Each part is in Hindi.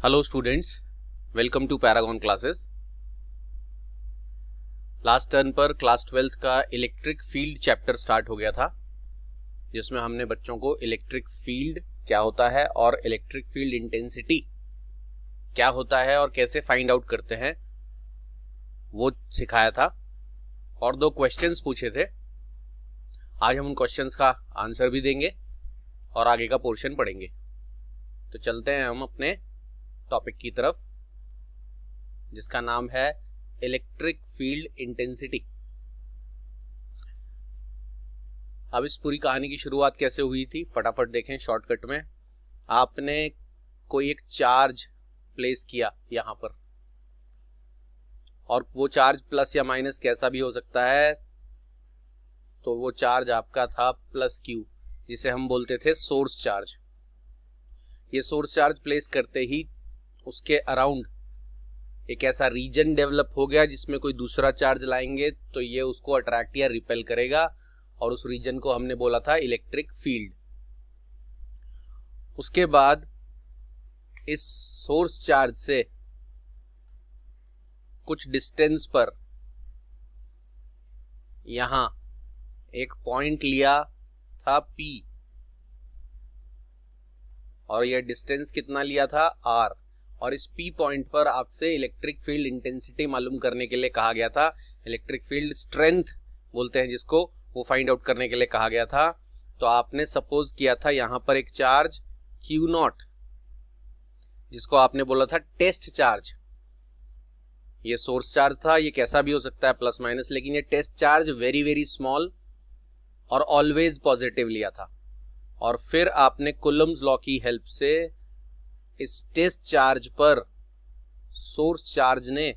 Hello students, welcome to Paragon Classes. Last turn पर क्लास 12th का इलेक्ट्रिक फील्ड चैप्टर स्टार्ट हो गया था, जिसमें हमने बच्चों को इलेक्ट्रिक फील्ड क्या होता है और इलेक्ट्रिक फील्ड इंटेंसिटी क्या होता है और कैसे फाइंड आउट करते हैं वो सिखाया था और 2 क्वेश्चंस पूछे थे। आज हम उन क्वेश्चंस का आंसर भी देंगे और आगे का पोर्शन पढ़ेंगे। तो चलते हैं हम अपने टॉपिक की तरफ, जिसका नाम है इलेक्ट्रिक फील्ड इंटेंसिटी। अब इस पूरी कहानी की शुरुआत कैसे हुई थी फटाफट देखें शॉर्टकट में। आपने कोई एक चार्ज प्लेस किया यहां पर, और वो चार्ज प्लस या माइनस कैसा भी हो सकता है। तो वो चार्ज आपका था प्लस क्यू, जिसे हम बोलते थे सोर्स चार्ज। ये सोर्स चार्ज प्लेस करते ही उसके अराउंड एक ऐसा रीजन डेवलप हो गया जिसमें कोई दूसरा चार्ज लाएंगे तो ये उसको अट्रैक्ट या रिपेल करेगा, और उस रीजन को हमने बोला था इलेक्ट्रिक फील्ड। उसके बाद इस सोर्स चार्ज से कुछ डिस्टेंस पर यहां एक पॉइंट लिया था P, और यह डिस्टेंस कितना लिया था R, और इस P पॉइंट पर आपसे इलेक्ट्रिक फील्ड इंटेंसिटी मालूम करने के लिए कहा गया था। इलेक्ट्रिक फील्ड स्ट्रेंथ बोलते हैं जिसको, वो फाइंड आउट करने के लिए कहा गया था। तो आपने सपोज किया था यहां पर एक चार्ज Q0, जिसको आपने बोला था टेस्ट चार्ज। ये सोर्स चार्ज था, ये कैसा भी हो सकता है प्लस माइनस, लेकिन ये test charge very very small और ऑलवेज पॉजिटिव लिया था। और फिर आपने कूलम्ब्स लॉ की हेल्प से इस टेस्ट चार्ज पर सोर्स चार्ज ने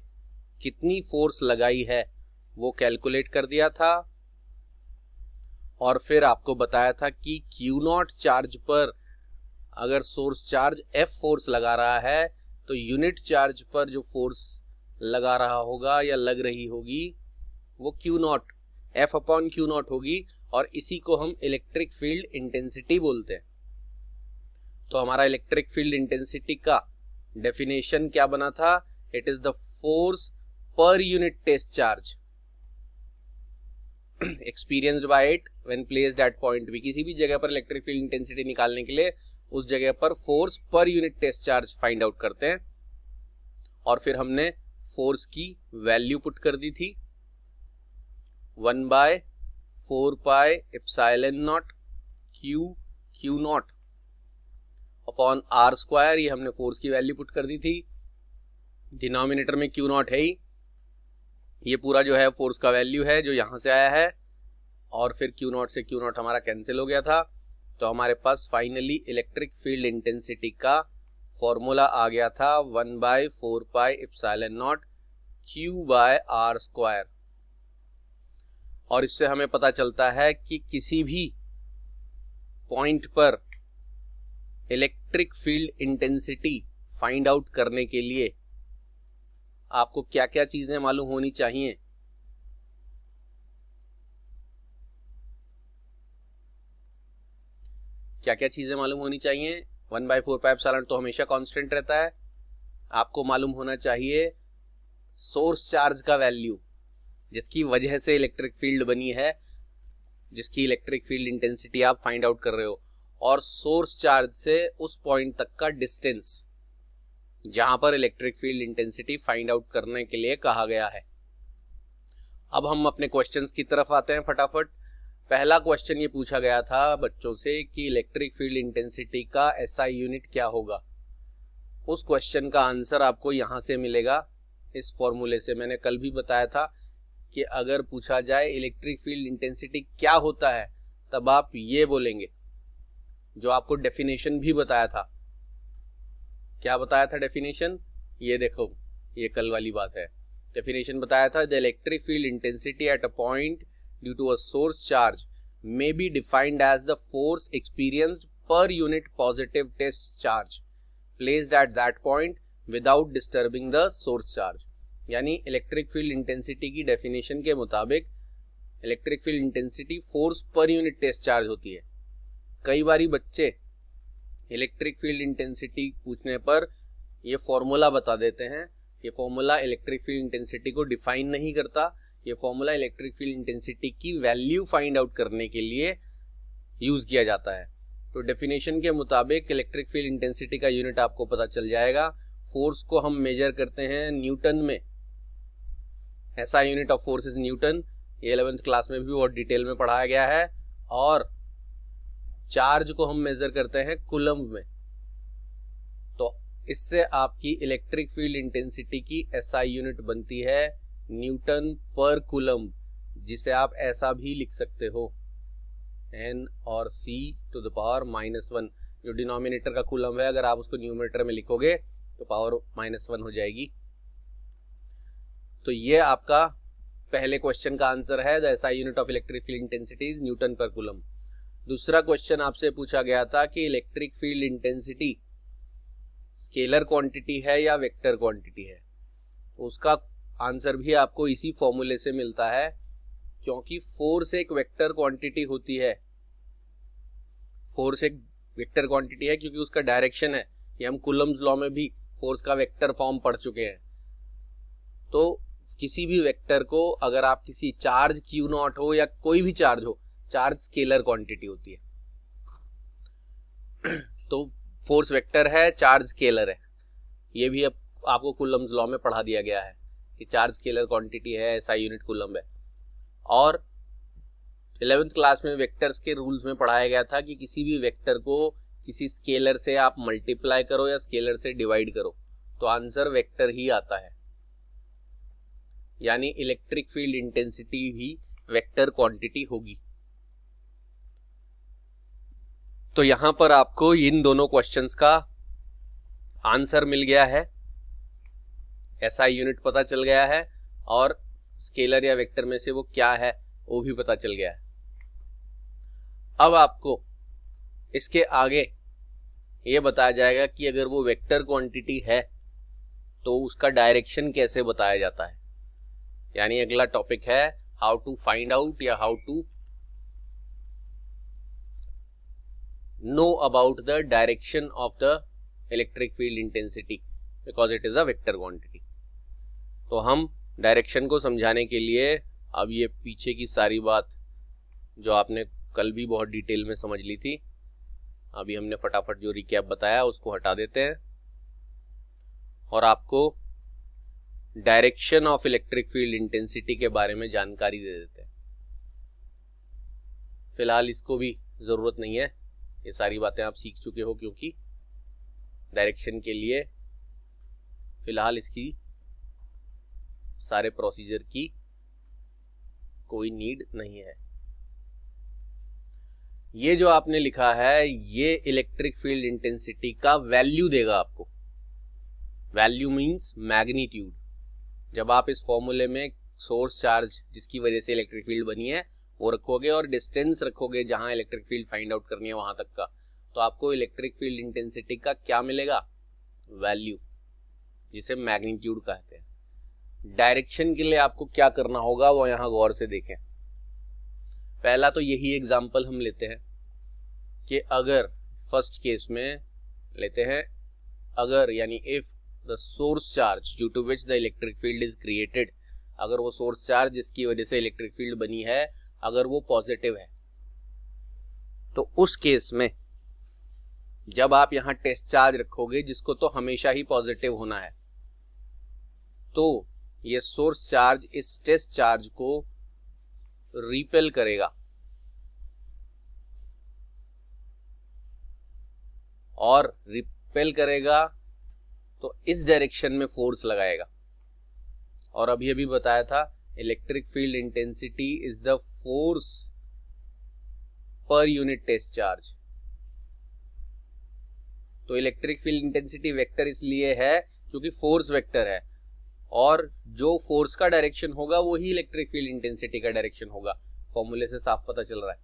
कितनी फोर्स लगाई है वो कैलकुलेट कर दिया था, और फिर आपको बताया था कि Q0 चार्ज पर अगर सोर्स चार्ज F फोर्स लगा रहा है तो यूनिट चार्ज पर जो फोर्स लगा रहा होगा या लग रही होगी वो Q0 F अपॉन Q0 होगी, और इसी को हम इलेक्ट्रिक फील्ड इंटेंसिटी बोलते हैं। तो हमारा इलेक्ट्रिक फील्ड इंटेंसिटी का डेफिनेशन क्या बना था? इट इज द फोर्स पर unit test charge experienced by it when placed at point B। किसी भी जगह पर इलेक्ट्रिक फील्ड इंटेंसिटी निकालने के लिए उस जगह पर फोर्स पर unit test charge find out करते हैं, और फिर हमने फोर्स की वैल्यू पुट कर दी थी 1/4 pi epsilon not Q0 upon R square. ये हमने फोर्स की वैल्यू पुट कर दी थी। डिनोमिनेटर में Q0 है ही, ये पूरा जो है फोर्स का वैल्यू है जो यहां से आया है, और फिर Q0 से Q0 हमारा कैंसिल हो गया था। तो हमारे पास फाइनली इलेक्ट्रिक फील्ड इंटेंसिटी का फॉर्मूला आ गया था 1/4 pi epsilon not Q/R square. और इससे हमें पता चलता है कि किसी भी पॉइंट पर electric field intensity find out करने के लिए आपको क्या क्या चीजें मालूम होनी चाहिए। क्या क्या चीजें मालूम होनी चाहिए? 1/4 पाई एप्सिलॉन तो हमेशा कांस्टेंट रहता है। आपको मालूम होना चाहिए सोर्स चार्ज का वैल्यू, जिसकी वजह से इलेक्ट्रिक फील्ड बनी है, जिसकी इलेक्ट्रिक फील्ड इंटेंसिटी आप फाइंड आउट कर रहे हो, और सोर्स चार्ज से उस पॉइंट तक का डिस्टेंस जहां पर electric field intensity find out करने के लिए कहा गया है। अब हम अपने क्वेश्चंस की तरफ आते हैं फटाफट। पहला क्वेश्चन ये पूछा गया था बच्चों से कि इलेक्ट्रिक फील्ड इंटेंसिटी का SI यूनिट क्या होगा। उस क्वेश्चन का आंसर आपको यहां से मिलेगा, इस फॉर्मूले से। मैंने कल भी बताया था कि अगर पूछा जाए इलेक्ट्रिक फील्ड इंटेंसिटी क्या होता है, तब आप ये बोलेंगे, जो आपको डेफिनेशन भी बताया था। क्या बताया था डेफिनेशन? ये देखो, ये कल वाली बात है। डेफिनेशन बताया था, the electric field intensity at a point due to a source charge may be defined as the force experienced per unit positive test charge placed at that point without disturbing the source charge. यानी इलेक्ट्रिक फील्ड इंटेंसिटी की डेफिनेशन के मुताबिक इलेक्ट्रिक फील्ड इंटेंसिटी फोर्स पर यूनिट टेस्ट चार्ज होती है। कई बारी बच्चे इलेक्ट्रिक फील्ड इंटेंसिटी पूछने पर ये फॉर्मूला बता देते हैं। ये फॉर्मूला इलेक्ट्रिक फील्ड इंटेंसिटी को डिफाइन नहीं करता, ये फॉर्मूला इलेक्ट्रिक फील्ड इंटेंसिटी की वैल्यू फाइंड आउट करने के लिए यूज किया जाता है। तो डेफिनेशन के मुताबिक इलेक्ट्रिक फील्ड इंटेंसिटी का यूनिट आपको पता चल जाएगा। फोर्स को हम मेजर करते हैं न्यूटन में, ऐसा unit of force is Newton, ये 11th क्लास में भी बहुत डिटेल में पढ़ाया गया है। और चार्ज को हम मेजर करते हैं कूलम्ब में। तो इससे आपकी इलेक्ट्रिक फील्ड इंटेंसिटी की एसआई यूनिट बनती है न्यूटन पर कूलम्ब, जिसे आप ऐसा भी लिख सकते हो n और c टू द पावर -1। जो डिनोमिनेटर का कूलम्ब है, अगर आप उसको न्यूमरेटर में लिखोगे तो पावर -1 हो जाएगी। तो ये आपका पहले क्वेश्चन का आंसर है, the SI unit of electric field intensity is Newton पर कूलम्ब। दूसरा क्वेश्चन आपसे पूछा गया था कि electric field intensity scalar quantity है या वेक्टर क्वांटिटी है। उसका आंसर भी आपको इसी फॉर्मूले से मिलता है, क्योंकि फोर्स एक वेक्टर क्वांटिटी होती है। फोर्स एक वेक्टर क्वांटिटी है क्योंकि उसका डायरेक्शन है। ये हम कूलम्ब्स लॉ में भी फोर्स का वेक्टर फॉर्म पढ़ चुके हैं। तो किसी भी वेक्टर को अगर आप किसी चार्ज Q0 हो या कोई भी चार्ज हो, चार्ज स्केलर क्वांटिटी होती है। तो फोर्स वेक्टर है, चार्ज स्केलर है। ये भी अब आपको कूलम्ब्स लॉ में पढ़ा दिया गया है कि चार्ज स्केलर क्वांटिटी है, एसआई यूनिट कूलम्ब है। और 11th क्लास में वेक्टर्स के रूल्स में पढ़ाया गया था कि किसी भी वेक्टर को किसी स्केलर से आप मल्टीप्लाई करो या स्केलर से डिवाइड करो तो आंसर वेक्टर ही आता है, यानी इलेक्ट्रिक फील्ड इंटेंसिटी भी वेक्टर क्वांटिटी होगी। तो यहां पर आपको इन दोनों क्वेश्चंस का आंसर मिल गया है, एसआई यूनिट पता चल गया है और स्केलर या वेक्टर में से वो क्या है वो भी पता चल गया है। अब आपको इसके आगे ये बताया जाएगा कि अगर वो वेक्टर क्वांटिटी है तो उसका डायरेक्शन कैसे बताया जाता है। यानी अगला टॉपिक है हाउ टू फाइंड आउट या how to know about the direction of the electric field intensity because it is a vector quantity. तो हम डायरेक्शन को समझाने के लिए अब ये पीछे की सारी बात जो आपने कल भी बहुत डिटेल में समझ ली थी, अभी हमने फटाफट जो रिकैप बताया उसको हटा देते हैं और आपको direction of electric field intensity के बारे में जानकारी दे देते हैं। फिलहाल इसको भी जरूरत नहीं है, ये सारी बातें आप सीख चुके हो, क्योंकि डायरेक्शन के लिए फिलहाल इसकी सारे प्रोसीजर की कोई नीड नहीं है। ये जो आपने लिखा है ये इलेक्ट्रिक फील्ड इंटेंसिटी का वैल्यू देगा आपको। Value means magnitude. जब आप इस फॉर्मूले में सोर्स चार्ज जिसकी वजह से इलेक्ट्रिक फील्ड बनी है वो रखोगे और डिस्टेंस रखोगे जहां इलेक्ट्रिक फील्ड फाइंड आउट करनी है वहां तक का, तो आपको इलेक्ट्रिक फील्ड इंटेंसिटी का क्या मिलेगा, वैल्यू, जिसे मैग्नीट्यूड कहते हैं। डायरेक्शन के लिए आपको क्या करना होगा वो यहां गौर से देखें। पहला तो यही एग्जांपल हम लेते हैं कि अगर फर्स्ट केस में लेते हैं, अगर यानी if the source charge due to which the electric field is created, अगर वो सोर्स चार्ज जिसकी वजह से इलेक्ट्रिक फील्ड बनी है अगर वो पॉजिटिव है, तो उस केस में जब आप यहां टेस्ट चार्ज रखोगे जिसको तो हमेशा ही पॉजिटिव होना है, तो ये सोर्स चार्ज इस टेस्ट चार्ज को रिपेल करेगा और रिपेल करेगा तो इस डायरेक्शन में फोर्स लगाएगा। और अभी अभी बताया था electric field intensity is the force पर यूनिट टेस्ट चार्ज। तो इलेक्ट्रिक फील्ड इंटेंसिटी वेक्टर इसलिए है क्योंकि फोर्स वेक्टर है और जो फोर्स का डायरेक्शन होगा वही इलेक्ट्रिक फील्ड इंटेंसिटी का डायरेक्शन होगा। फॉर्मूले से साफ पता चल रहा है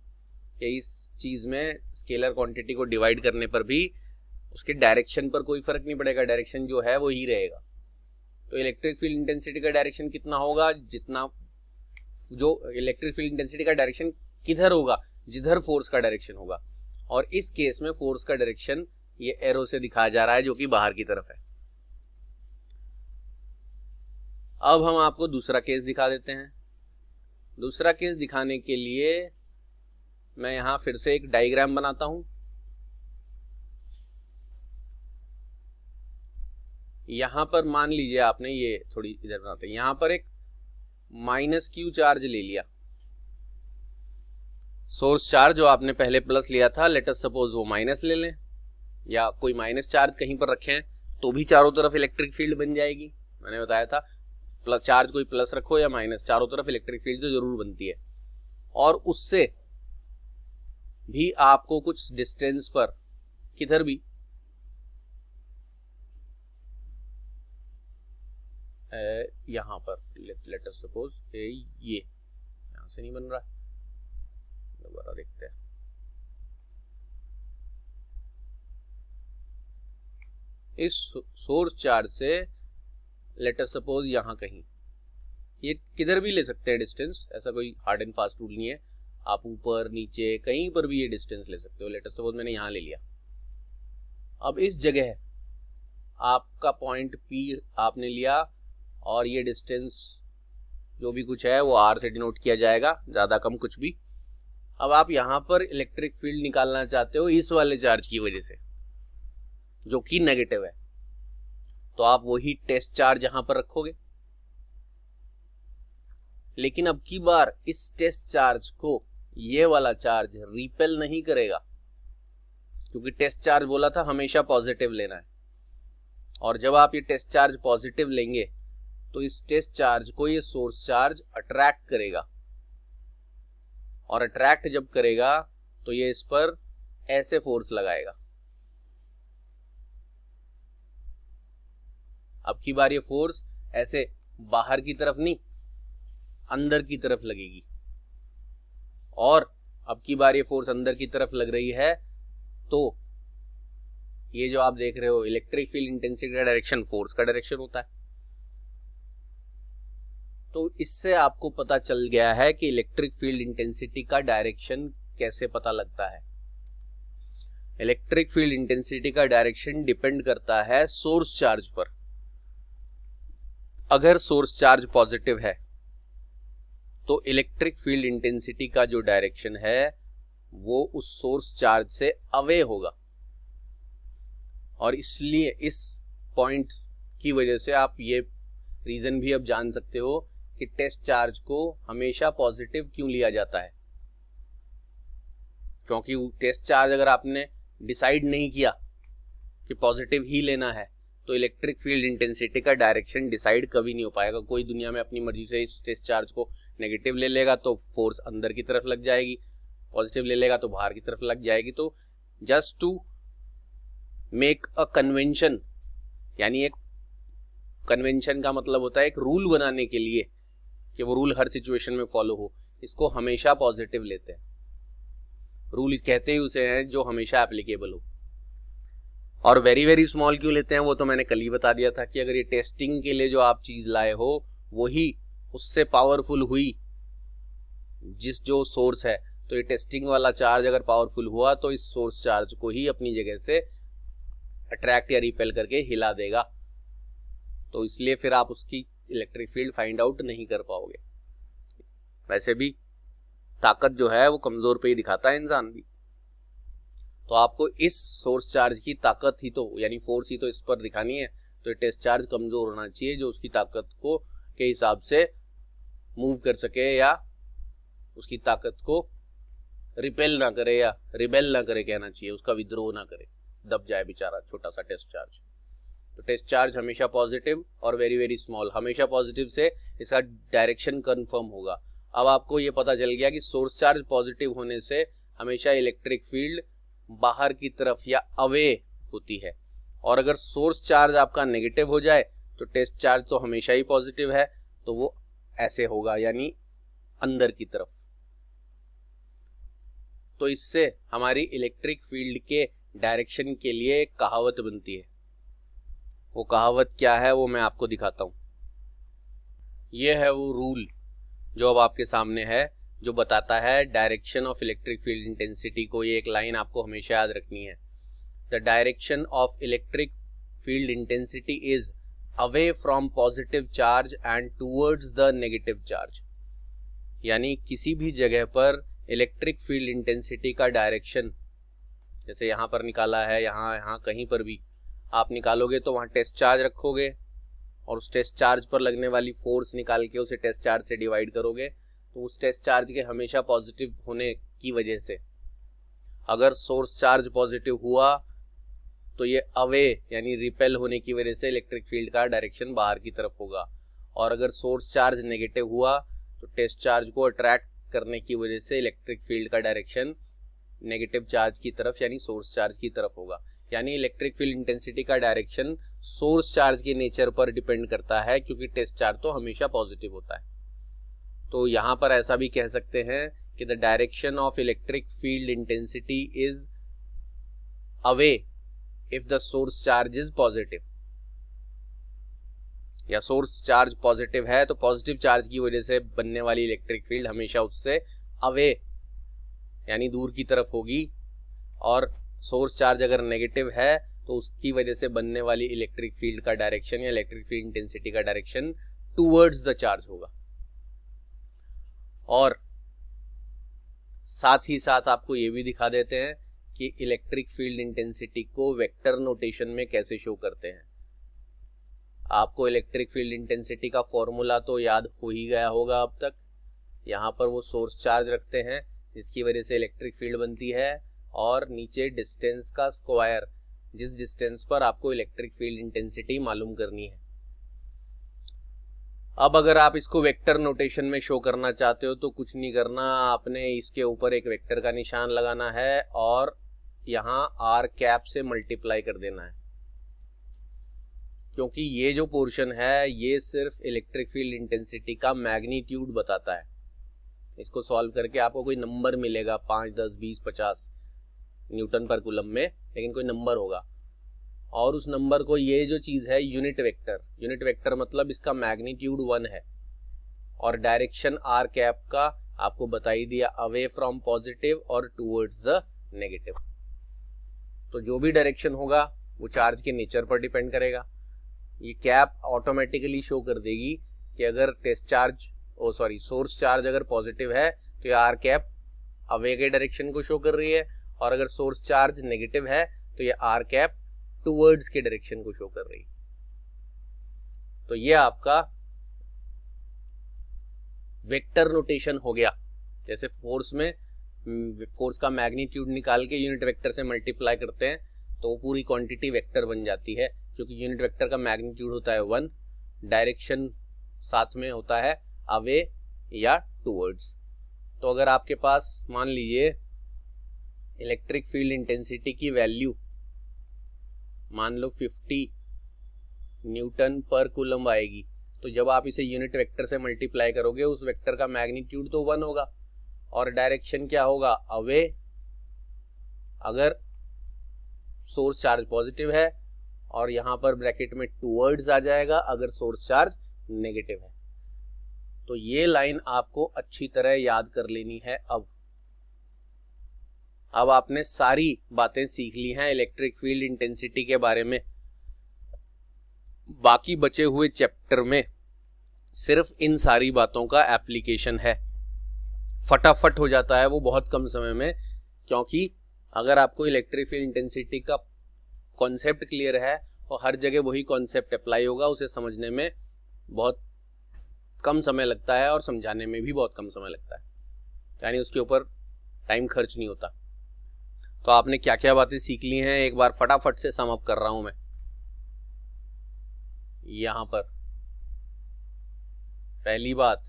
कि इस चीज में स्केलर क्वांटिटी को डिवाइड करने पर भी उसके डायरेक्शन पर कोई फर्क नहीं पड़ेगा, डायरेक्शन जो है वो ही रहेगा। तो इलेक्ट्रिक फील्ड इंटेंसिटी का डायरेक्शन कितना होगा, जितना जो इलेक्ट्रिक फील्ड इंटेंसिटी का डायरेक्शन किधर होगा, जिधर फोर्स का डायरेक्शन होगा। और इस केस में फोर्स का डायरेक्शन ये एरो से दिखाया जा रहा है जो कि बाहर की तरफ है। अब हम आपको दूसरा केस दिखा देते हैं। दूसरा केस दिखाने के लिए मैं यहां फिर से एक डायग्राम बनाता हूं। यहां पर मान लीजिए आपने ये थोड़ी इधर बनाते हैं, यहां पर एक -q चार्ज ले लिया। सोर्स चार्ज जो आपने पहले प्लस लिया था, लेट अस सपोज वो माइनस ले लें, या कोई माइनस चार्ज कहीं पर रखें तो भी चारों तरफ इलेक्ट्रिक फील्ड बन जाएगी। मैंने बताया था प्लस चार्ज कोई प्लस रखो या माइनस, चारों तरफ इलेक्ट्रिक फील्ड तो जरूर बनती है। और उससे भी आपको कुछ डिस्टेंस पर, किधर भी, यहां पर लेट अस सपोज ये यहां से नहीं बन रहा, दोबारा देखते हैं। इस सोर्स चार्ज से लेट अस सपोज यहां कहीं, ये किधर भी ले सकते हैं डिस्टेंस, ऐसा कोई हार्ड एंड फास्ट रूल नहीं है। आप ऊपर नीचे कहीं पर भी ये डिस्टेंस ले सकते हो। लेट अस सपोज मैंने यहां ले लिया। अब इस जगह आपका पॉइंट P आपने लिया और ये डिस्टेंस जो भी कुछ है वो R से डिनोट किया जाएगा, ज्यादा कम कुछ भी। अब आप यहां पर इलेक्ट्रिक फील्ड निकालना चाहते हो इस वाले चार्ज की वजह से, जो कि नेगेटिव है, तो आप वही टेस्ट चार्ज यहां पर रखोगे। लेकिन अब की बार इस टेस्ट चार्ज को ये वाला चार्ज रिपेल नहीं करेगा, क्योंकि टेस्ट चार्ज बोला था हमेशा पॉजिटिव लेना है। और जब आप ये टेस्ट चार्ज पॉजिटिव लेंगे तो इस टेस्ट चार्ज को ये सोर्स चार्ज अट्रैक्ट करेगा, और अट्रैक्ट जब करेगा तो ये इस पर ऐसे फोर्स लगाएगा। अब की बार ये फोर्स ऐसे बाहर की तरफ नहीं, अंदर की तरफ लगेगी। और अब की बार ये फोर्स अंदर की तरफ लग रही है, तो ये जो आप देख रहे हो इलेक्ट्रिक फील्ड इंटेंसिटी का डायरेक्शन फोर्स का डायरेक्शन होता है। तो इससे आपको पता चल गया है कि इलेक्ट्रिक फील्ड इंटेंसिटी का डायरेक्शन कैसे पता लगता है। इलेक्ट्रिक फील्ड इंटेंसिटी का डायरेक्शन डिपेंड करता है सोर्स चार्ज पर। अगर सोर्स चार्ज पॉजिटिव है तो इलेक्ट्रिक फील्ड इंटेंसिटी का जो डायरेक्शन है वो उस सोर्स चार्ज से अवे होगा। और इसलिए इस पॉइंट की वजह से आप ये रीजन भी अब जान सकते हो कि टेस्ट चार्ज को हमेशा पॉजिटिव क्यों लिया जाता है। क्योंकि टेस्ट चार्ज अगर आपने डिसाइड नहीं किया कि पॉजिटिव ही लेना है तो इलेक्ट्रिक फील्ड इंटेंसिटी का डायरेक्शन डिसाइड कभी नहीं हो पाएगा। कोई दुनिया में अपनी मर्जी से इस टेस्ट चार्ज को नेगेटिव ले लेगा तो फोर्स अंदर की तरफ लग जाएगी, पॉजिटिव ले लेगा तो बाहर की तरफ लग जाएगी। तो just to make a convention, यानी एक कन्वेंशन का मतलब होता है एक रूल बनाने के लिए कि वो रूल हर सिचुएशन में फॉलो हो, इसको हमेशा पॉजिटिव लेते हैं। रूल कहते ही उसे हैं जो हमेशा एप्लीकेबल हो। और वेरी वेरी स्मॉल क्यों लेते हैं वो तो मैंने कल ही बता दिया था कि अगर ये टेस्टिंग के लिए जो आप चीज लाए हो वही उससे पावरफुल हुई जिस जो सोर्स है, तो ये टेस्टिंग वाला चार्ज अगर पावरफुल हुआ तो इस सोर्स चार्ज को ही अपनी जगह से अट्रैक्ट या रिपेल करके हिला देगा। तो इसलिए फिर आप उसकी इलेक्ट्रिक फील्ड फाइंड आउट नहीं कर पाओगे। वैसे भी ताकत जो है वो कमजोर पे ही दिखाता है इंसान भी। तो आपको इस सोर्स चार्ज की ताकत ही तो यानी फोर्स ही तो इस पर दिखानी है, तो टेस्ट चार्ज कमजोर होना चाहिए जो उसकी ताकत को के हिसाब से मूव कर सके या उसकी ताकत को रिपेल ना करे या रिबेल ना करे, कहना चाहिए उसका विद्रोह ना करे, दब जाए बेचारा छोटा सा टेस्ट चार्ज। तो टेस्ट चार्ज हमेशा पॉजिटिव और वेरी वेरी स्मॉल, हमेशा पॉजिटिव से इसका डायरेक्शन कंफर्म होगा। अब आपको ये पता चल गया कि सोर्स चार्ज पॉजिटिव होने से हमेशा इलेक्ट्रिक फील्ड बाहर की तरफ या अवे होती है, और अगर सोर्स चार्ज आपका नेगेटिव हो जाए तो टेस्ट चार्ज तो हमेशा ही पॉजिटिव है, तो वो ऐसे होगा यानी अंदर की तरफ। तो इससे हमारी इलेक्ट्रिक फील्ड के डायरेक्शन के लिए एक कहावत बनती है। वो कहावत क्या है वो मैं आपको दिखाता हूं। ये है वो रूल जो अब आपके सामने है, जो बताता है direction of electric field intensity को। ये एक लाइन आपको हमेशा याद रखनी है। The direction of electric field intensity is away from positive charge and towards the negative charge, यानी किसी भी जगह पर इलेक्ट्रिक फील्ड इंटेंसिटी का डायरेक्शन, जैसे यहाँ पर निकाला है, यहाँ कहीं पर भी आप निकालोगे तो वहाँ टेस्ट चार्ज रखोगे और उस टेस्ट चार्ज पर लगने वाली फोर्स निकाल के उसे टेस्ट चार्ज से डिवाइड करोगे, तो उस टेस्ट चार्ज के हमेशा पॉजिटिव होने की वजह से अगर सोर्स चार्ज पॉजिटिव हुआ तो ये अवे यानी रिपेल होने की वजह से इलेक्ट्रिक फील्ड का डायरेक्शन बाहर की तरफ होगा, और अगर सोर्स चार्ज नेगेटिव हुआ तो टेस्ट चार्ज को अट्रैक्ट करने की वजह से इलेक्ट्रिक फील्ड का डायरेक्शन नेगेटिव चार्ज की तरफ यानी सोर्स चार्ज की तरफ होगा। यानी इलेक्ट्रिक फील्ड इंटेंसिटी का डायरेक्शन सोर्स चार्ज के नेचर पर डिपेंड करता है, क्योंकि टेस्ट चार्ज तो हमेशा पॉजिटिव होता है। तो यहाँ पर ऐसा भी कह सकते हैं कि the direction of electric field intensity is away if the source charge is positive, या सोर्स चार्ज पॉजिटिव है तो पॉजिटिव चार्ज की वजह से बनने वाली इलेक्ट्रिक फील्ड हमेशा उससे अवे यानी दूर की तरफ होगी, और सोर्स चार्ज अगर नेगेटिव है तो उसकी वजह से बनने वाली इलेक्ट्रिक फील्ड का डायरेक्शन या इलेक्ट्रिक फील्ड इंटेंसिटी का डायरेक्शन टूवर्ड्स द चार्ज होगा। और साथ ही साथ आपको ये भी दिखा देते हैं कि इलेक्ट्रिक फील्ड इंटेंसिटी को वेक्टर नोटेशन में कैसे शो करते हैं। आपको इलेक्ट्रिक फील्ड इंटेंसिटी का फॉर्मूला तो याद हो ही गया होगा अब तक। यहाँ पर वो सोर्स चार्ज रखते हैं जिसकी वजह से इलेक्ट्रिक फील्ड बनती है, और नीचे डिस्टेंस का स्क्वायर, जिस डिस्टेंस पर आपको इलेक्ट्रिक फील्ड इंटेंसिटी मालूम करनी है। अब अगर आप इसको वेक्टर नोटेशन में शो करना चाहते हो तो कुछ नहीं करना, आपने इसके ऊपर एक वेक्टर का निशान लगाना है और यहाँ आर कैप से मल्टीप्लाई कर देना है, क्योंकि ये जो पोर्शन है ये सिर्फ इलेक्ट्रिक फील्ड इंटेंसिटी का मैग्नीट्यूड बताता है। इसको सॉल्व करके आपको कोई नंबर मिलेगा 5, 10, 20, 50 न्यूटन पर कूलम में, लेकिन कोई नंबर होगा, और उस नंबर को ये जो चीज है यूनिट वेक्टर मतलब इसका मैग्नीट्यूड 1 है, और डायरेक्शन आर कैप का आपको बता ही दिया, अवे फ्रॉम पॉजिटिव और टूवर्ड्स द नेगेटिव। तो जो भी डायरेक्शन होगा वो चार्ज के नेचर पर डिपेंड करेगा। ये कैप ऑटोमेटिकली शो कर देगी कि अगर सोर्स चार्ज अगर पॉजिटिव है तो ये आर कैप अवे के डायरेक्शन को शो कर रही है, और अगर सोर्स चार्ज नेगेटिव है तो ये आर कैप टूवर्ड्स के डायरेक्शन को शो कर रही है। तो ये आपका वेक्टर नोटेशन हो गया। जैसे फोर्स का मैग्नीट्यूड निकाल के यूनिट वेक्टर से मल्टीप्लाई करते हैं तो वो पूरी क्वांटिटी वेक्टर बन जाती है, क्योंकि यूनिट वेक्टर का मैग्नीट्यूड होता है 1, डायरेक्शन साथ में होता है अवे या टूवर्ड्स। तो अगर आपके पास मान लीजिए इलेक्ट्रिक फील्ड इंटेंसिटी की वैल्यू मान लो 50 न्यूटन पर कूलम आएगी, तो जब आप इसे यूनिट वेक्टर से मल्टीप्लाई करोगे उस वेक्टर का मैग्नीट्यूड तो 1 होगा, और डायरेक्शन क्या होगा, अवे अगर सोर्स चार्ज पॉजिटिव है, और यहां पर ब्रैकेट में टूवर्ड्स आ जाएगा अगर सोर्स चार्ज नेगेटिव है। तो ये लाइन आपको अच्छी तरह याद कर लेनी है। अब आपने सारी बातें सीख ली हैं इलेक्ट्रिक फील्ड इंटेंसिटी के बारे में। बाकी बचे हुए चैप्टर में सिर्फ इन सारी बातों का एप्लीकेशन है, फटाफट हो जाता है वो बहुत कम समय में, क्योंकि अगर आपको इलेक्ट्रिक फील्ड इंटेंसिटी का कॉन्सेप्ट क्लियर है और हर जगह वही कॉन्सेप्ट अप्लाई होगा, उसे समझने में बहुत कम समय लगता है और समझाने में भी बहुत कम समय लगता है, यानी उसके ऊपर टाइम खर्च नहीं होता। तो आपने क्या क्या बातें सीख ली हैं एक बार फटाफट से सम अप कर रहा हूं मैं। यहां पर पहली बात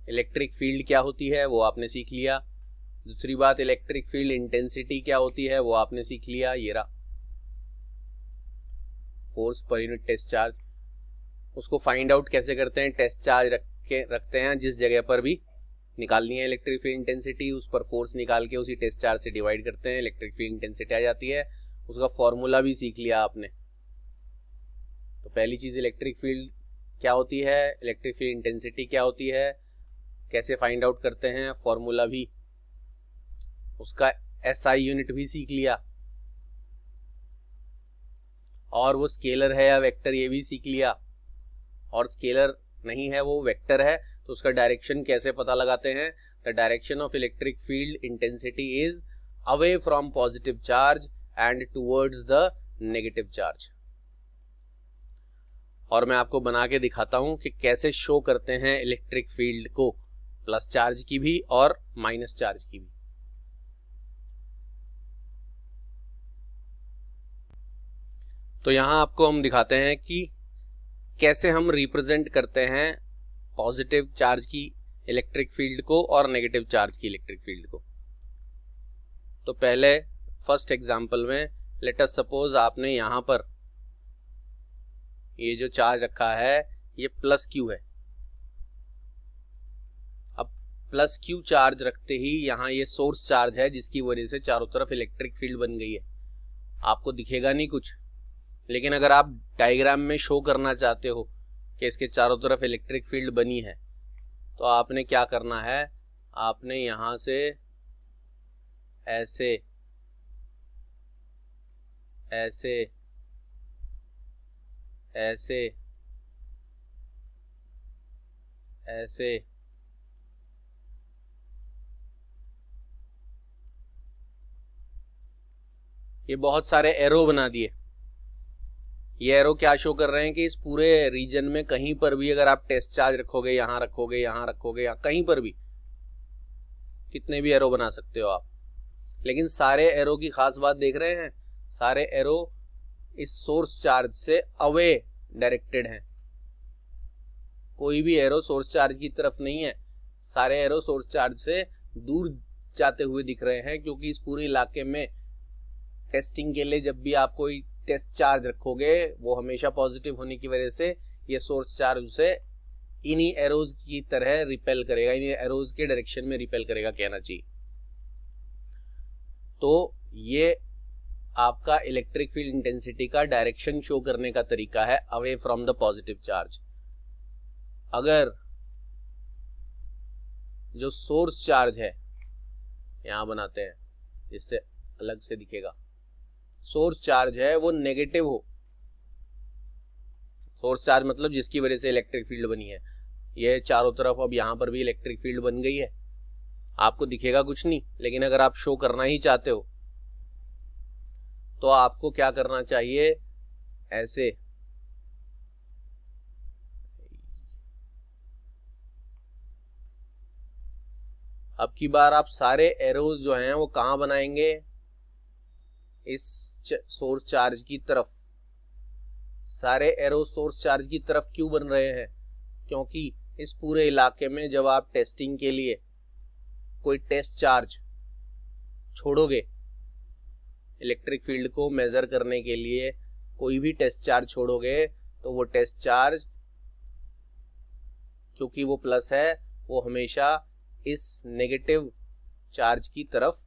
इलेक्ट्रिक फील्ड क्या होती है वो आपने सीख लिया। दूसरी बात इलेक्ट्रिक फील्ड इंटेंसिटी क्या होती है वो आपने सीख लिया, ये रहा फोर्स पर यूनिट टेस्ट चार्ज। उसको फाइंड आउट कैसे करते हैं, टेस्ट चार्ज रखते हैं जिस जगह पर भी निकालनी है इलेक्ट्रिक फील्ड इंटेंसिटी, उस पर फोर्स निकाल के उसी टेस्ट चार्ज से डिवाइड करते हैं, इलेक्ट्रिक फील्ड इंटेंसिटी आ जाती है। उसका फॉर्मूला भी सीख लिया आपने। तो पहली चीज इलेक्ट्रिक फील्ड क्या होती है, इलेक्ट्रिक फील्ड इंटेंसिटी क्या होती है, कैसे फाइंड आउट करते हैं, फॉर्मूला भी, उसका एसआई यूनिट भी सीख लिया। और वो स्केलर है या वेक्टर ये भी सीख लिया, और स्केलर नहीं है वो वेक्टर है तो उसका डायरेक्शन कैसे पता लगाते हैं। The direction of electric field intensity is away from positive charge and towards the negative charge. और मैं आपको बना के दिखाता हूं कि कैसे शो करते हैं इलेक्ट्रिक फील्ड को, प्लस चार्ज की भी और माइनस चार्ज की भी। तो यहां आपको हम दिखाते हैं कि कैसे हम रिप्रेजेंट करते हैं पॉजिटिव चार्ज की इलेक्ट्रिक फील्ड को और नेगेटिव चार्ज की इलेक्ट्रिक फील्ड को। तो पहले फर्स्ट एग्जांपल में लेट अस सपोज आपने यहां पर ये जो चार्ज रखा है ये प्लस क्यू है। अब प्लस क्यू चार्ज रखते ही यहाँ ये सोर्स चार्ज है जिसकी वजह से चारों तरफ इलेक्ट्रिक फील्ड बन गई है। आपको दिखेगा नहीं कुछ, लेकिन अगर आप डायग्राम में शो करना चाहते हो कि इसके चारों तरफ इलेक्ट्रिक फील्ड बनी है तो आपने क्या करना है, आपने यहां से ऐसे ऐसे ऐसे ऐसे ये बहुत सारे एरो बना दिए। ये एरो क्या शो कर रहे हैं कि इस पूरे रीजन में कहीं पर भी अगर आप टेस्ट चार्ज रखोगे, यहां रखोगे, यहां रखोगे, या कहीं पर भी कितने भी एरो बना सकते हो आप, लेकिन सारे एरो की खास बात देख रहे हैं, सारे एरो इस सोर्स चार्ज से अवे डायरेक्टेड हैं। कोई भी एरो सोर्स चार्ज की तरफ नहीं है, सारे एरो सोर्स चार्ज से दूर जाते हुए दिख रहे हैं, क्योंकि इस पूरे इलाके में टेस्टिंग के लिए जब भी आप कोई टेस्ट चार्ज रखोगे वो हमेशा पॉजिटिव होने की वजह से ये सोर्स चार्ज उसे इन्हीं एरोज की तरह रिपेल करेगा, इन्हीं एरोज के डायरेक्शन में रिपेल करेगा कहना चाहिए। तो ये आपका इलेक्ट्रिक फील्ड इंटेंसिटी का डायरेक्शन शो करने का तरीका है, away from the positive charge. अगर जो सोर्स चार्ज है, यहां बनाते हैं जिससे अलग से दिखेगा, सोर्स चार्ज है वो नेगेटिव हो, सोर्स चार्ज मतलब जिसकी वजह से इलेक्ट्रिक फील्ड बनी है, ये चारों तरफ अब यहां पर भी इलेक्ट्रिक फील्ड बन गई है, आपको दिखेगा कुछ नहीं, लेकिन अगर आप शो करना ही चाहते हो तो आपको क्या करना चाहिए, ऐसे अब की बार आप सारे एरोज जो हैं वो कहां बनाएंगे, इस सोर्स चार्ज की तरफ। सारे एरो सोर्स चार्ज की तरफ क्यों बन रहे हैं, क्योंकि इस पूरे इलाके में जब आप टेस्टिंग के लिए कोई टेस्ट चार्ज छोड़ोगे, इलेक्ट्रिक फील्ड को मेजर करने के लिए कोई भी टेस्ट चार्ज छोड़ोगे, तो वो टेस्ट चार्ज क्योंकि वो प्लस है वो हमेशा इस नेगेटिव चार्ज की तरफ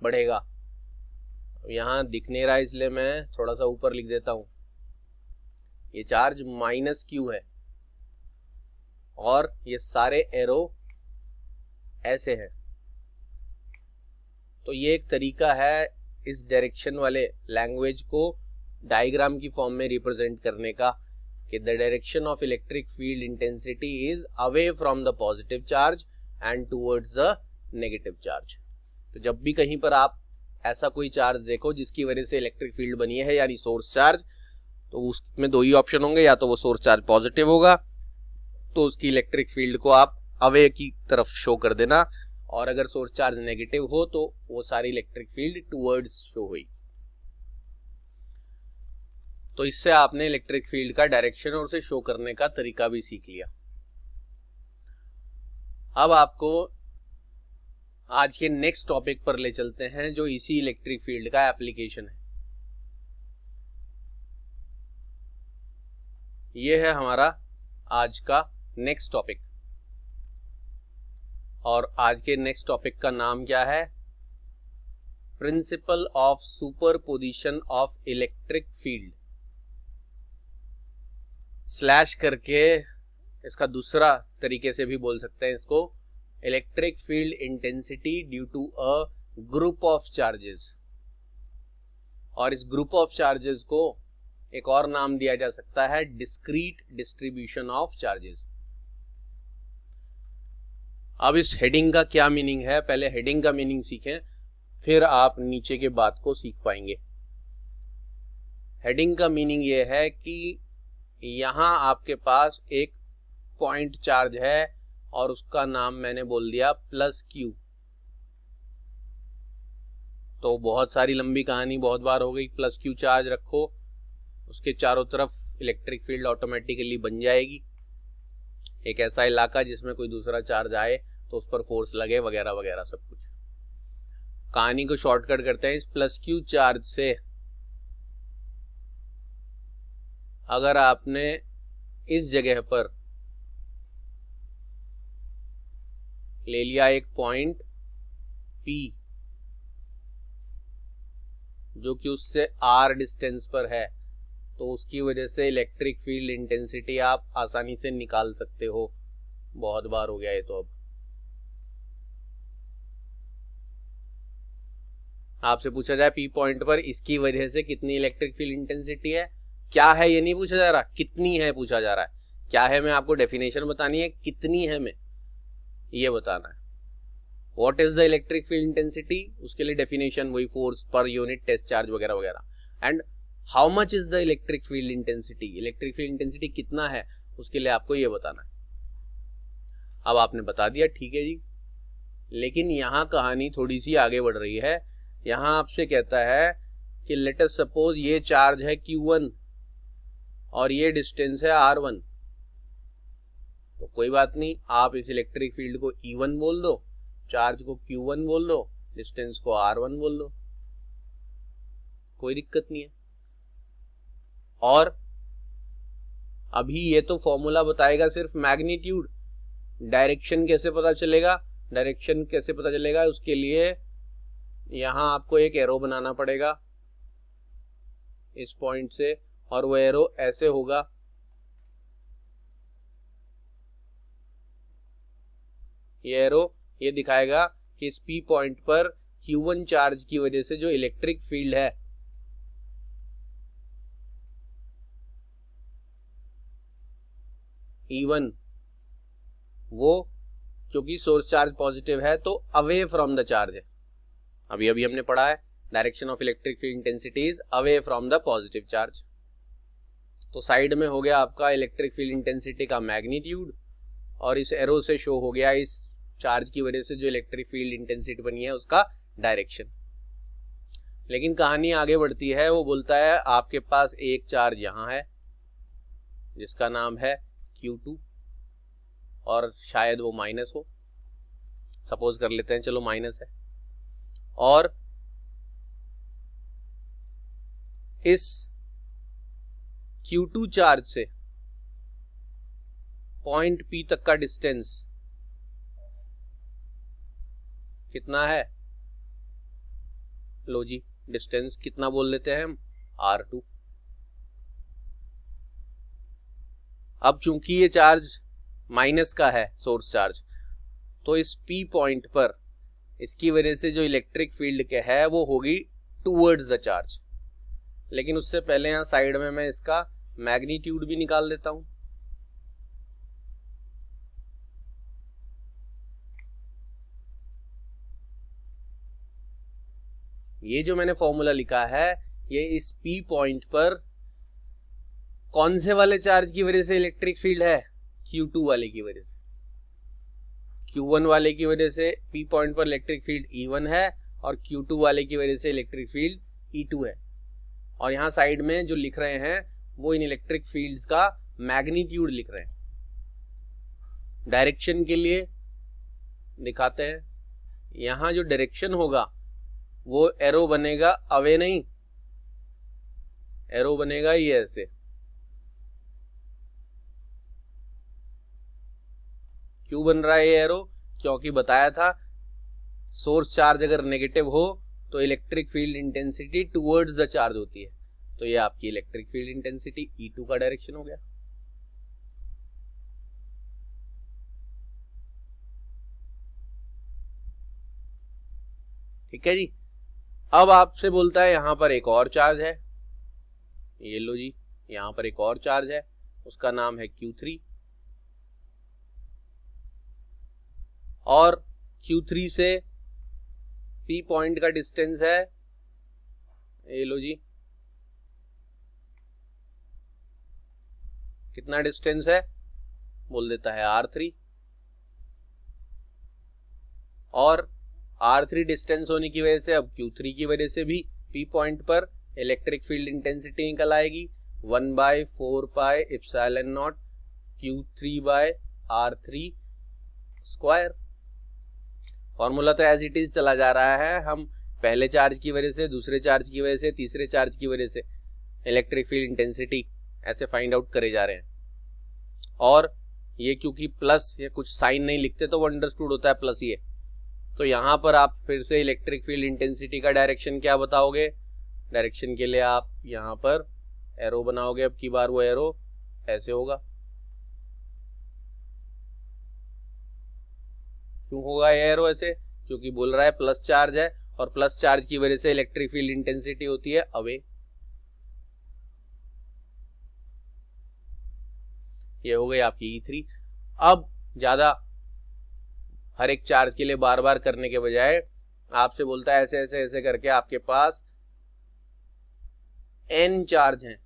बढ़ेगा। यहां दिख नहीं रहा इसलिए मैं थोड़ा सा ऊपर लिख देता हूं, ये चार्ज माइनस क्यू है और ये सारे एरो ऐसे हैं। तो ये एक तरीका है इस डायरेक्शन वाले लैंग्वेज को डायग्राम की फॉर्म में रिप्रेजेंट करने का, कि the direction of electric field intensity is away from the positive charge and towards the negative charge. तो जब भी कहीं पर आप ऐसा कोई चार्ज देखो जिसकी वजह से इलेक्ट्रिक फील्ड बनी है, यानी सोर्स चार्ज, तो उसमें दो ही ऑप्शन होंगे, या तो वो सोर्स चार्ज पॉजिटिव होगा तो उसकी इलेक्ट्रिक फील्ड को आप अवे की तरफ शो कर देना, और अगर सोर्स चार्ज नेगेटिव हो तो वो सारी इलेक्ट्रिक फील्ड टुवर्ड्स शो हुई। तो इससे आपने इलेक्ट्रिक फील्ड का डायरेक्शन और उसे शो करने का तरीका भी सीख लिया। अब आपको आज के नेक्स्ट टॉपिक पर ले चलते हैं जो इसी इलेक्ट्रिक फील्ड का एप्लीकेशन है। ये है हमारा आज का नेक्स्ट टॉपिक, और आज के नेक्स्ट टॉपिक का नाम क्या है, principle of superposition of electric field. Slash करके इसका दूसरा तरीके से भी बोल सकते हैं इसको, electric field intensity due to a group of charges. और इस ग्रुप ऑफ चार्जेस को एक और नाम दिया जा सकता है डिस्क्रीट डिस्ट्रीब्यूशन ऑफ चार्जेस। अब इस हेडिंग का क्या मीनिंग है, पहले हेडिंग का मीनिंग सीखें, फिर आप नीचे के बात को सीख पाएंगे। हेडिंग का मीनिंग ये है कि यहां आपके पास एक पॉइंट चार्ज है और उसका नाम मैंने बोल दिया प्लस क्यू। तो बहुत सारी लंबी कहानी बहुत बार हो गई, प्लस क्यू चार्ज रखो, उसके चारों तरफ इलेक्ट्रिक फील्ड ऑटोमेटिकली बन जाएगी। एक ऐसा इलाका जिसमें कोई दूसरा चार्ज आए तो उस पर फोर्स लगे वगैरह वगैरह सब कुछ। कहानी को शॉर्टकट करते हैं। इस प्लस क्यू चार्ज से अगर आपने इस जगह पर ले लिया एक पॉइंट P जो कि उससे r डिस्टेंस पर है, तो उसकी वजह से इलेक्ट्रिक फील्ड इंटेंसिटी आप आसानी से निकाल सकते हो। बहुत बार हो गया ये तो। अब आपसे पूछा जाए P पॉइंट पर इसकी वजह से कितनी इलेक्ट्रिक फील्ड इंटेंसिटी है, क्या है ये नहीं पूछा जा रहा, कितनी है पूछा जा रहा है। क्या है मैं आपको डेफिनेशन बतानी है, कितनी है मैं ये बताना है। What is the electric field intensity, उसके लिए डेफिनेशन वही फोर्स पर यूनिट टेस्ट चार्ज वगैरह वगैरह। And how much is the electric field intensity, electric field intensity कितना है उसके लिए आपको ये बताना है। अब आपने बता दिया, ठीक है जी। लेकिन यहाँ कहानी थोड़ी सी आगे बढ़ रही है। यहाँ आपसे कहता है कि लेट अस सपोज ये चार्ज है Q1 और ये डिस्टेंस है R1। तो कोई बात नहीं, आप इस इलेक्ट्रिक फील्ड को E1 बोल दो, चार्ज को Q1 बोल दो, डिस्टेंस को R1 बोल दो, कोई दिक्कत नहीं है। और अभी ये तो फॉर्मूला बताएगा सिर्फ मैग्नीट्यूड, डायरेक्शन कैसे पता चलेगा, डायरेक्शन कैसे पता चलेगा उसके लिए यहां आपको एक एरो बनाना पड़ेगा इस पॉइंट से, और वो एरो ऐसे होगा, ये एरो ये दिखाएगा कि इस P पॉइंट पर Q1 चार्ज की वजह से जो इलेक्ट्रिक फील्ड है E1 वो क्योंकि सोर्स चार्ज पॉजिटिव है तो अवे फ्रॉम द चार्ज है। अभी अभी हमने पढ़ा है direction of electric field intensity is away from the positive charge. तो साइड में हो गया आपका इलेक्ट्रिक फील्ड इंटेंसिटी का मैग्नीट्यूड, और इस एरो से शो हो गया इस चार्ज की वजह से जो इलेक्ट्रिक फील्ड इंटेंसिटी बनी है उसका डायरेक्शन। लेकिन कहानी आगे बढ़ती है, वो बोलता है आपके पास एक चार्ज यहां है जिसका नाम है Q2 और शायद वो माइनस हो, सपोज कर लेते हैं चलो माइनस है, और इस Q2 चार्ज से पॉइंट P तक का डिस्टेंस कितना है, लो जी डिस्टेंस कितना बोल देते हैं हम, R2। अब चूंकि ये चार्ज माइनस का है सोर्स चार्ज, तो इस P पॉइंट पर इसकी वजह से जो इलेक्ट्रिक फील्ड के है वो होगी टूवर्ड्स द चार्ज। लेकिन उससे पहले यहां साइड में मैं इसका मैग्नीट्यूड भी निकाल देता हूं। ये जो मैंने फॉर्मूला लिखा है ये इस P पॉइंट पर कौन से वाले चार्ज की वजह से इलेक्ट्रिक फील्ड है, Q2 वाले की वजह से। Q1 वाले की वजह से P पॉइंट पर इलेक्ट्रिक फील्ड E1 है और Q2 वाले की वजह से इलेक्ट्रिक फील्ड E2 है। और यहां साइड में जो लिख रहे हैं वो इन इलेक्ट्रिक फील्ड्स का मैग्नीट्यूड लिख रहे हैं। डायरेक्शन के लिए दिखाते हैं, यहां जो डायरेक्शन होगा वो एरो बनेगा अवे नहीं, एरो बनेगा ये ऐसे। क्यों बन रहा है ये एरो, क्योंकि बताया था सोर्स चार्ज अगर नेगेटिव हो तो electric field intensity towards the charge होती है। तो ये आपकी इलेक्ट्रिक फील्ड इंटेंसिटी E2 का डायरेक्शन हो गया। ठीक है जी। अब आपसे बोलता है यहां पर एक और चार्ज है, ये लो जी, यहां पर एक और चार्ज है, उसका नाम है Q3, और Q3 से P पॉइंट का डिस्टेंस है, ये लो जी, कितना डिस्टेंस है, बोल देता है R3, और R3 डिस्टेंस होने की वजह से अब Q3 की वजह से भी P पॉइंट पर इलेक्ट्रिक फील्ड इंटेंसिटी निकल आएगी 1/4πε0 Q3/R3 स्क्वायर। फॉर्मूला तो एज इट इज चला जा रहा है, हम पहले चार्ज की वजह से, दूसरे चार्ज की वजह से, तीसरे चार्ज की वजह से इलेक्ट्रिक फील्ड इंटेंसिटी ऐसे फाइंड आउट करे जा रहे हैं। और ये क्योंकि प्लस, ये कुछ साइन नहीं लिखते तो वो अंडरस्टूड होता है प्लस ये, तो यहां पर आप फिर से इलेक्ट्रिक फील्ड इंटेंसिटी का डायरेक्शन क्या बताओगे, डायरेक्शन के लिए आप यहां पर एरो बनाओगे, अब की बार वो एरो ऐसे होगा। क्यों होगा ये एरो ऐसे, क्योंकि बोल रहा है प्लस चार्ज है, और प्लस चार्ज की वजह से इलेक्ट्रिक फील्ड इंटेंसिटी होती है अवे। ये हो गई आपकी E3। अब ज्यादा हर एक चार्ज के लिए बार बार करने के बजाय आपसे बोलता है ऐसे ऐसे ऐसे करके आपके पास n चार्ज हैं,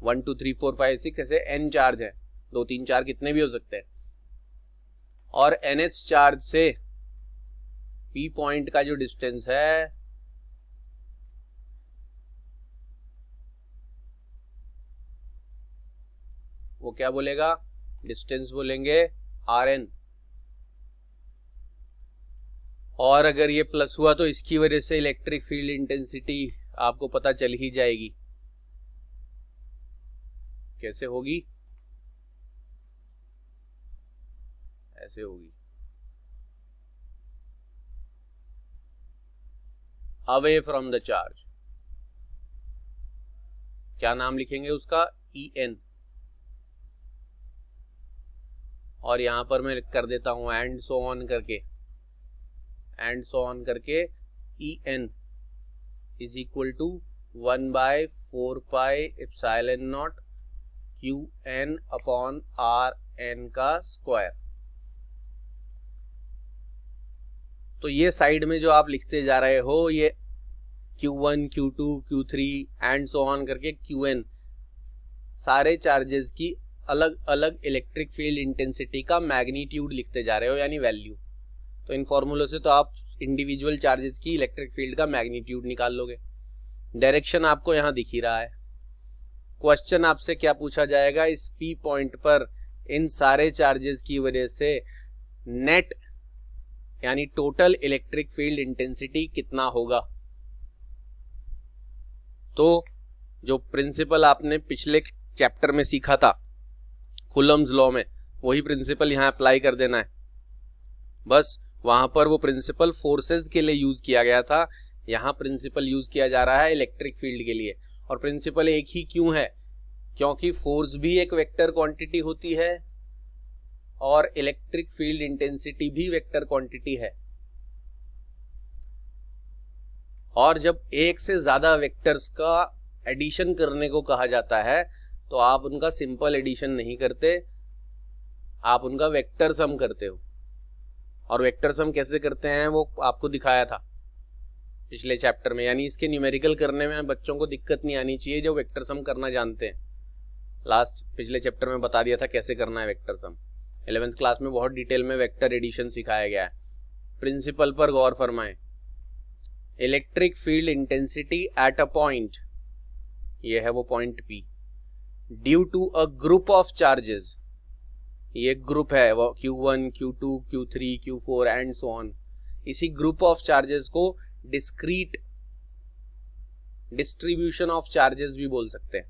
1 2 3 4 5 6 ऐसे n चार्ज है, 2 3 4 कितने भी हो सकते हैं, और nth चार्ज से P पॉइंट का जो डिस्टेंस है वो क्या बोलेगा, डिस्टेंस बोलेंगे Rn, और अगर ये प्लस हुआ तो इसकी वजह से इलेक्ट्रिक फील्ड इंटेंसिटी आपको पता चल ही जाएगी, कैसे होगी, ऐसे होगी, अवे फ्रॉम द चार्ज, क्या नाम लिखेंगे उसका, En, और यहां पर मैं कर देता हूं एंड सो ऑन करके, एंड सो ऑन करके En is equal to 1/4πε0 Qn upon Rn का स्क्वायर। तो ये साइड में जो आप लिखते जा रहे हो, ये Q1 Q2 Q3 and so on करके Qn, सारे चार्जेस की अलग अलग इलेक्ट्रिक फील्ड इंटेंसिटी का मैग्नीट्यूड लिखते जा रहे हो, यानी वैल्यू। तो इन फॉर्मूलों से तो आप इंडिविजुअल चार्जेस की इलेक्ट्रिक फील्ड का मैग्नीट्यूड निकाल लोगे। डायरेक्शन आपको यहां दिख ही रहा है। क्वेश्चन आपसे क्या पूछा जाएगा, इस P पॉइंट पर इन सारे चार्जेस की वजह से नेट यानी टोटल इलेक्ट्रिक फील्ड इंटेंसिटी कितना होगा। तो जो प्रिंसिपल आपने पिछले चैप्टर में सीखा था कूलम्स लॉ में, वही प्रिंसिपल यहां अप्लाई कर देना है। बस वहां पर वो प्रिंसिपल फोर्सेस के लिए यूज किया गया था, यहां प्रिंसिपल यूज किया जा रहा है इलेक्ट्रिक फील्ड के लिए। और प्रिंसिपल एक ही क्यों है, क्योंकि फोर्स भी एक वेक्टर क्वांटिटी होती है और इलेक्ट्रिक फील्ड इंटेंसिटी भी वेक्टर क्वांटिटी है। और जब एक से ज्यादा वेक्टर्स का एडिशन करने को कहा जाता है तो आप उनका सिंपल एडिशन नहीं करते, आप उनका वेक्टर सम करते हो। और वेक्टर सम कैसे करते हैं वो आपको दिखाया था पिछले चैप्टर में, यानी इसके न्यूमेरिकल करने में बच्चों को दिक्कत नहीं आनी चाहिए जो वेक्टर सम करना जानते हैं। पिछले चैप्टर में बता दिया था कैसे करना है वेक्टर सम। 11th क्लास में बहुत डिटेल में वेक्टर एडिशन सिखाया गया है। प्रिंसिपल पर गौर फरमाएं। Electric field intensity at a point, ये है वो point P, due to a group of charges, ये ग्रुप है वो Q1 Q2 Q3 Q4 and so on. इसी ग्रुप ऑफ चार्जेस को डिस्क्रीट डिस्ट्रीब्यूशन ऑफ चार्जेस भी बोल सकते हैं।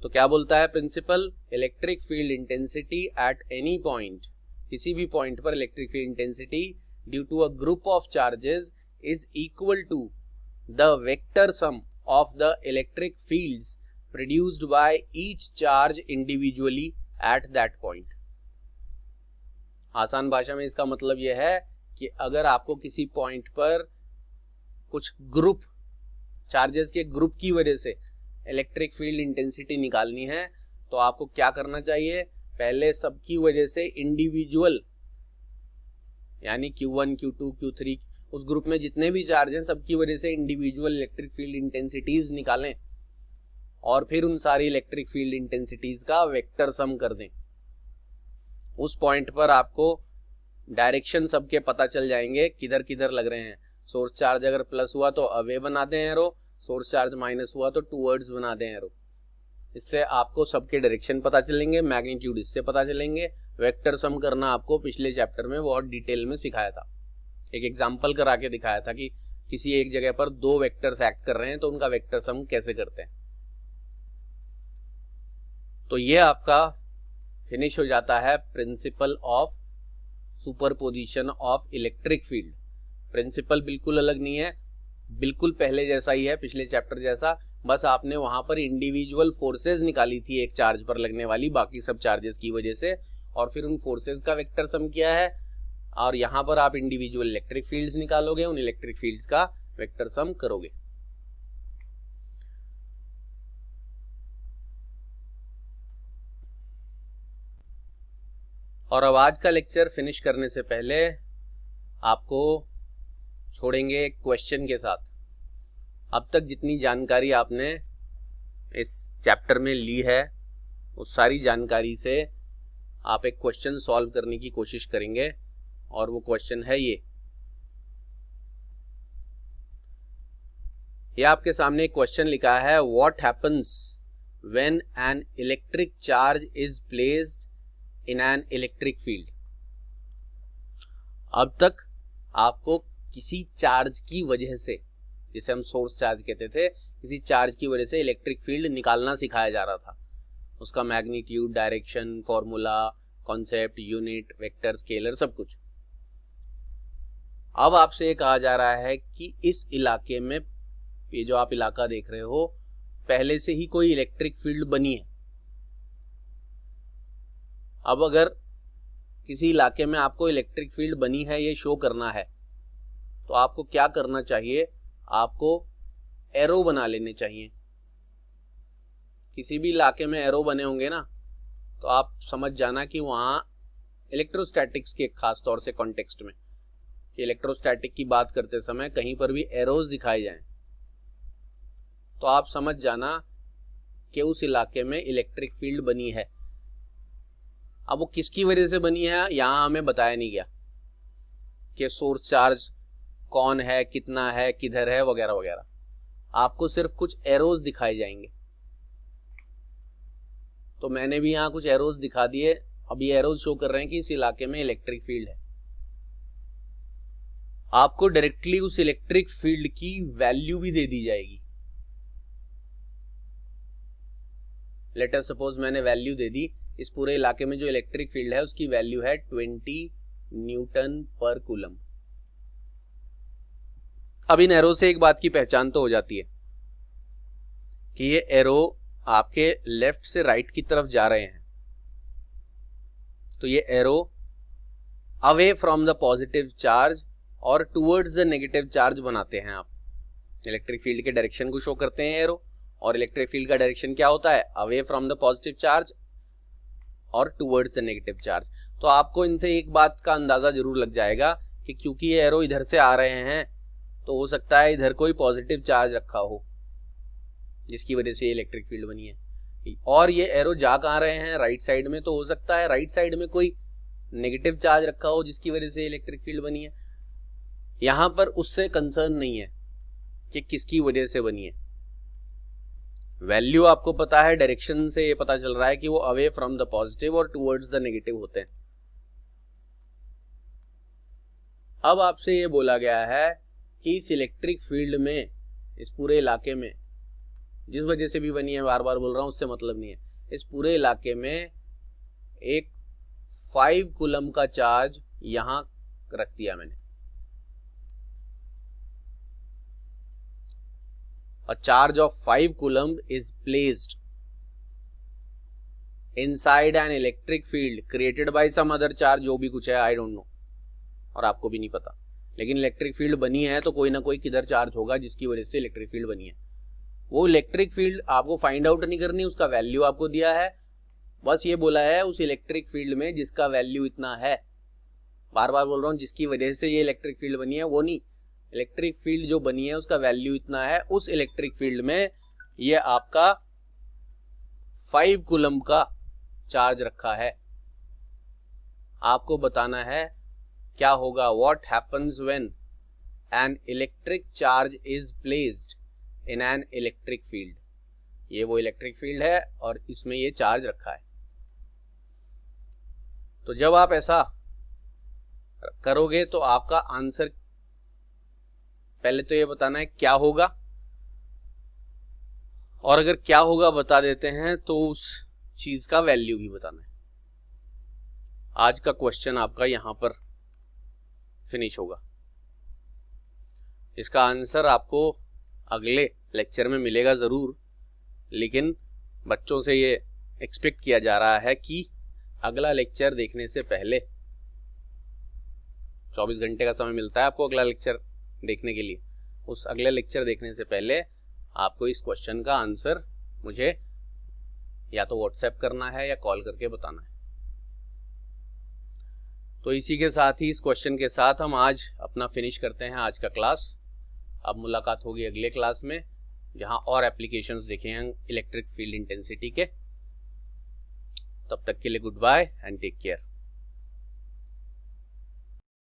तो क्या बोलता है principle, electric field intensity at any point, किसी भी पॉइंट पर electric field intensity due to a group of charges is equal to the vector sum of the electric fields produced by each charge individually at that point. आसान भाषा में इसका मतलब यह है कि अगर आपको किसी पॉइंट पर कुछ ग्रुप चार्जेस के ग्रुप की वजह से इलेक्ट्रिक फील्ड इंटेंसिटी निकालनी है तो आपको क्या करना चाहिए, पहले सबकी वजह से इंडिविजुअल यानी Q1, Q2, Q3 उस ग्रुप में जितने भी चार्ज हैं सबकी वजह से इंडिविजुअल इलेक्ट्रिक फील्ड इंटेंसिटीज निकालें और फिर उन सारी इलेक्ट्रिक फील्ड इंटेंसिटीज का वेक्टर सम कर दें। उस पॉइंट पर आपको डायरेक्शन सबके पता चल जाएंगे किधर किधर लग रहे हैं। सोर्स चार्ज अगर प्लस हुआ तो अवे बना दें एरो, सोर्स चार्ज माइनस हुआ तो टूवर्ड्स बना दें एरो। इससे आपको सबके डायरेक्शन पता चलेंगे, मैग्नीट्यूड इससे पता चलेंगे। वेक्टर सम करना आपको पिछले चैप्टर में बहुत डिटेल में सिखाया था, एक एग्जांपल करा के दिखाया था कि किसी एक जगह पर दो वेक्टर्स एक्ट कर रहे हैं तो उनका वेक्टर सम कैसे करते हैं। तो ये आपका फिनिश हो जाता है principle of superposition of electric field. Principle बिल्कुल अलग नहीं है, बिल्कुल पहले जैसा ही है, पिछले चैप्टर जैसा, बस आपने वहां पर इंडिविजुअल फोर्सेस निकाली थी एक चार्ज पर लगने वाली बाकी सब चार्जेस की वजह से, और फिर उन फोर्सेस का वेक्टर सम किया है, और यहां पर आप इंडिविजुअल इलेक्ट्रिक फील्ड्स निकालोगे, उन इलेक्ट्रिक फील्ड्स का वेक्टर सम करोगे। और अब आज का लेक्चर फिनिश करने से पहले आपको छोड़ेंगे एक क्वेश्चन के साथ। अब तक जितनी जानकारी आपने इस चैप्टर में ली है उस सारी जानकारी से आप एक क्वेश्चन सॉल्व करने की कोशिश करेंगे, और वो क्वेश्चन है ये आपके सामने एक क्वेश्चन लिखा है, what happens when an electric charge is placed in an electric field. अब तक आपको किसी चार्ज की वजह से, जिसे हम सोर्स चार्ज कहते थे, किसी चार्ज की वजह से इलेक्ट्रिक फील्ड निकालना सिखाया जा रहा था, उसका magnitude, direction, formula, concept, unit, vector, scalar, सब कुछ। अब आपसे ये कहा जा रहा है कि इस इलाके में, ये जो आप इलाका देख रहे हो, पहले से ही कोई इलेक्ट्रिक फील्ड बनी है। अब अगर किसी इलाके में आपको इलेक्ट्रिक फील्ड बनी है ये शो करना है तो आपको क्या करना चाहिए, आपको एरो बना लेने चाहिए। किसी भी इलाके में एरो बने होंगे ना तो आप समझ जाना कि वहां इलेक्ट्रोस्टैटिक्स के खास तौर से कॉन्टेक्स्ट में, इलेक्ट्रोस्टैटिक की बात करते समय कहीं पर भी एरोज दिखाए जाएं तो आप समझ जाना कि उस इलाके में इलेक्ट्रिक फील्ड बनी है। अब वो किसकी वजह से बनी है यहां हमें बताया नहीं गया कि सोर्स चार्ज कौन है, कितना है, किधर है, वगैरह वगैरह। आपको सिर्फ कुछ एरोज दिखाए जाएंगे। तो मैंने भी यहां कुछ एरोज दिखा दिए। अब ये एरोज शो कर रहे हैं कि इस इलाके में इलेक्ट्रिक फील्ड है। आपको डायरेक्टली उस इलेक्ट्रिक फील्ड की वैल्यू भी दे दी जाएगी। लेट अस सपोज मैंने वैल्यू दे दी, इस पूरे इलाके में जो इलेक्ट्रिक फील्ड है उसकी वैल्यू है 20 न्यूटन पर कूलम। अब इन एरो से एक बात की पहचान तो हो जाती है कि ये एरो आपके लेफ्ट से राइट की तरफ जा रहे हैं, तो ये arrow away from the positive charge और टुवर्ड्स द नेगेटिव चार्ज बनाते हैं। आप इलेक्ट्रिक फील्ड के डायरेक्शन को शो करते हैं एरो, और इलेक्ट्रिक फील्ड का डायरेक्शन क्या होता है, away from the positive charge और टुवर्ड्स द नेगेटिव चार्ज। तो आपको इनसे एक बात का अंदाजा जरूर लग जाएगा कि क्योंकि ये एरो इधर से आ रहे हैं तो हो सकता है इधर कोई पॉजिटिव चार्ज रखा हो जिसकी वजह से इलेक्ट्रिक फील्ड बनी है, और ये एरो जा कहाँ रहे हैं, राइट साइड में, तो हो सकता है राइट साइड में कोई नेगेटिव चार्ज रखा हो जिसकी वजह से इलेक्ट्रिक फील्ड बनी है। यहां पर उससे कंसर्न नहीं है कि किसकी वजह से बनी है। वैल्यू आपको पता है, डायरेक्शन से ये पता चल रहा है कि वो अवे फ्रॉम द पॉजिटिव और टुवर्ड्स द नेगेटिव होते हैं। अब आपसे ये बोला गया है कि इस इलेक्ट्रिक फील्ड में, इस पूरे इलाके में, जिस वजह से भी बनी है, बार बार बोल रहा हूं, उससे मतलब नहीं है, इस पूरे इलाके में एक 5 कूलम का चार्ज यहां रख दिया मैंने। A charge of 5 coulomb is placed inside an electric field created by some other charge, जो भी कुछ है आई डोंट नो, और आपको भी नहीं पता, लेकिन इलेक्ट्रिक फील्ड बनी है तो कोई ना कोई किधर चार्ज होगा जिसकी वजह से इलेक्ट्रिक फील्ड बनी है। वो इलेक्ट्रिक फील्ड आपको फाइंड आउट नहीं करनी, उसका वैल्यू आपको दिया है, बस ये बोला है उस इलेक्ट्रिक फील्ड में जिसका वैल्यू इतना है, बार बार बोल रहा हूँ जिसकी वजह से ये इलेक्ट्रिक फील्ड बनी है वो नहीं, इलेक्ट्रिक फील्ड जो बनी है उसका वैल्यू इतना है, उस इलेक्ट्रिक फील्ड में ये आपका 5 कूलम का चार्ज रखा है। आपको बताना है क्या होगा, what happens when an electric charge is placed in an electric field. ये वो इलेक्ट्रिक फील्ड है और इसमें ये चार्ज रखा है। तो जब आप ऐसा करोगे तो आपका आंसर, पहले तो ये बताना है क्या होगा, और अगर क्या होगा बता देते हैं तो उस चीज का वैल्यू भी बताना है। आज का क्वेश्चन आपका यहां पर फिनिश होगा। इसका आंसर आपको अगले लेक्चर में मिलेगा जरूर, लेकिन बच्चों से ये एक्सपेक्ट किया जा रहा है कि अगला लेक्चर देखने से पहले, 24 घंटे का समय मिलता है आपको अगला लेक्चर देखने के लिए, उस अगले लेक्चर देखने से पहले आपको इस क्वेश्चन का आंसर मुझे या तो व्हाट्सएप करना है या कॉल करके बताना है। तो इसी के साथ ही, इस क्वेश्चन के साथ हम आज अपना फिनिश करते हैं आज का क्लास। अब मुलाकात होगी अगले क्लास में, जहां और एप्लीकेशंस देखेंगे इलेक्ट्रिक फील्ड इंटेंसिटी के। तब तक के लिए goodbye and take care.